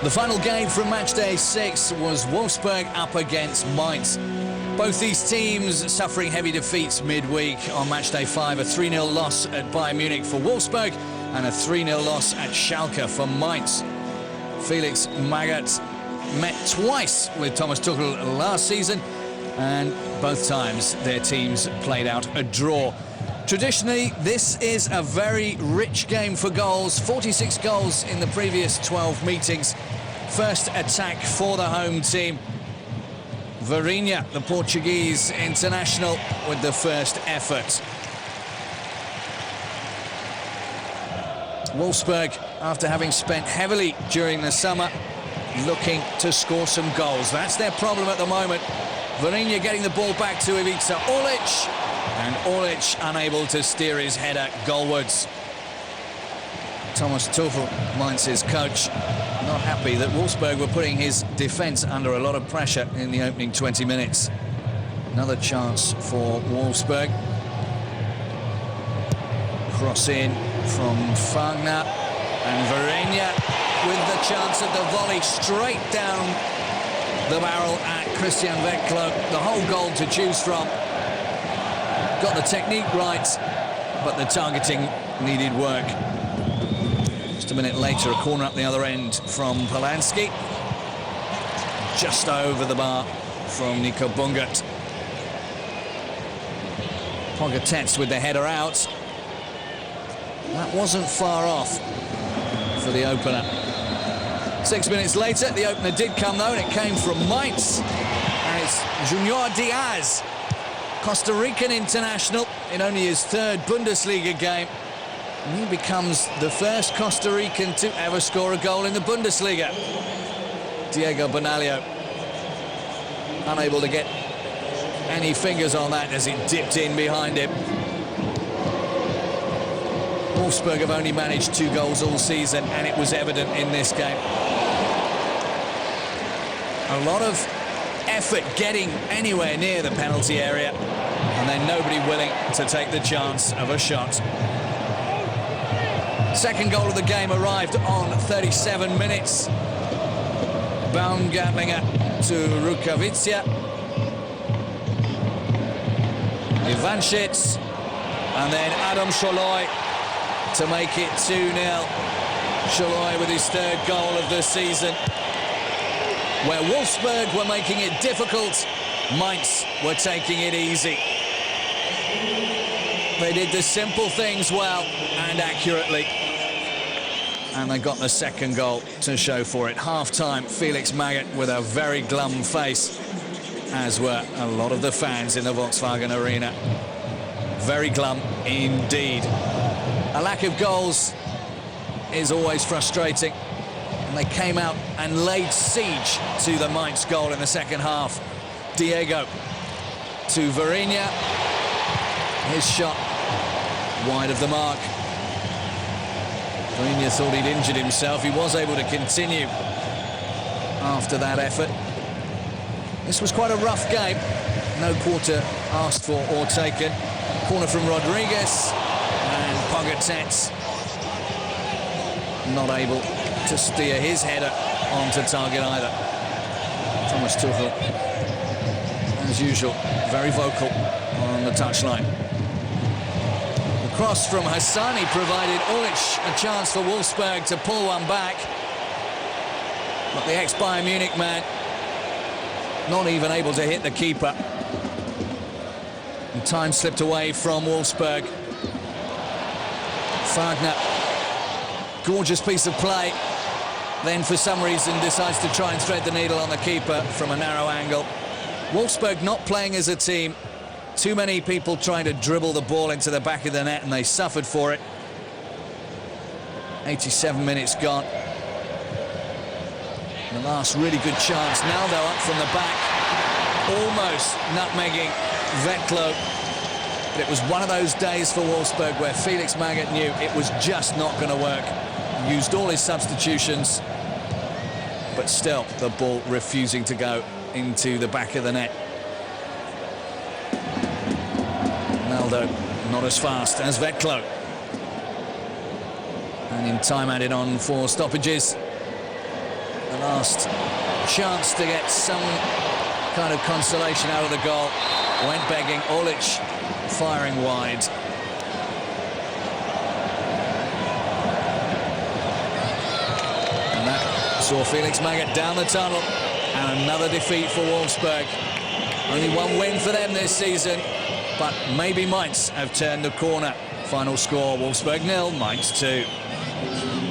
The final game from matchday 6 was Wolfsburg up against Mainz. Both these teams suffering heavy defeats midweek. On matchday 5, a 3-0 loss at Bayern Munich for Wolfsburg and a 3-0 loss at Schalke for Mainz. Felix Magath met twice with Thomas Tuchel last season, and both times their teams played out a draw. Traditionally, this is a very rich game for goals. 46 goals in the previous 12 meetings. First attack for the home team. Varinha, the Portuguese international, with the first effort. Wolfsburg, after having spent heavily during the summer, looking to score some goals. That's their problem at the moment. Varinha getting the ball back to Ivica Orlic, and Orlic unable to steer his header goalwards. Thomas Tuchel, Mainz's coach, not happy that Wolfsburg were putting his defence under a lot of pressure in the opening 20 minutes. Another chance for Wolfsburg. Cross in from Fagner, and Varinha with the chance of the volley straight down the barrel at Christian Vetlo. The whole goal to choose from. Got the technique right, but the targeting needed work. Just a minute later, a corner up the other end from Polanski. Just over the bar from Nico Bungert. Pogatetz with the header out. That wasn't far off for the opener. 6 minutes later, the opener did come though, and it came from Mainz. And it's Junior Diaz, Costa Rican international, in only his third Bundesliga game. And he becomes the first Costa Rican to ever score a goal in the Bundesliga. Diego Bonalio unable to get any fingers on that as it dipped in behind him. Wolfsburg have only managed 2 goals all season, and it was evident in this game. A lot of effort getting anywhere near the penalty area, and then nobody willing to take the chance of a shot. Second goal of the game arrived on 37 minutes. Baumgartlinger to Rukavica. Ivanschitz, and then Adam Szalai to make it 2-0. Szalai with his third goal of the season. Where Wolfsburg were making it difficult, Mainz were taking it easy. They did the simple things well and accurately. And they got the second goal to show for it. Half-time, Felix Magath with a very glum face, as were a lot of the fans in the Volkswagen Arena. Very glum indeed. A lack of goals is always frustrating. And they came out and laid siege to the Mainz goal in the second half. Diego to Varinha. His shot wide of the mark. Varinha thought he'd injured himself. He was able to continue after that effort. This was quite a rough game. No quarter asked for or taken. Corner from Rodriguez, and Pogatetz not able to steer his header onto target either. Thomas Tuchel, as usual, very vocal on the touchline. The cross from Hassani provided Orlic a chance for Wolfsburg to pull one back. But the ex-Bayern Munich man not even able to hit the keeper. And time slipped away from Wolfsburg. Fagner, gorgeous piece of play. Then for some reason decides to try and thread the needle on the keeper from a narrow angle. Wolfsburg not playing as a team. Too many people trying to dribble the ball into the back of the net, and they suffered for it. 87 minutes gone. The last really good chance. Naldo up from the back, almost nutmegging Vetlo. But it was one of those days for Wolfsburg where Felix Magath knew it was just not going to work. Used all his substitutions, but still the ball refusing to go into the back of the net. Naldo not as fast as Vetlo. And in time added on for stoppages, The last chance to get some kind of consolation out of the goal went begging. Orlic firing wide. And that saw Felix Magath down the tunnel. And another defeat for Wolfsburg. Only one win for them this season, but maybe Mainz have turned the corner. Final score, Wolfsburg 0, Mainz 2.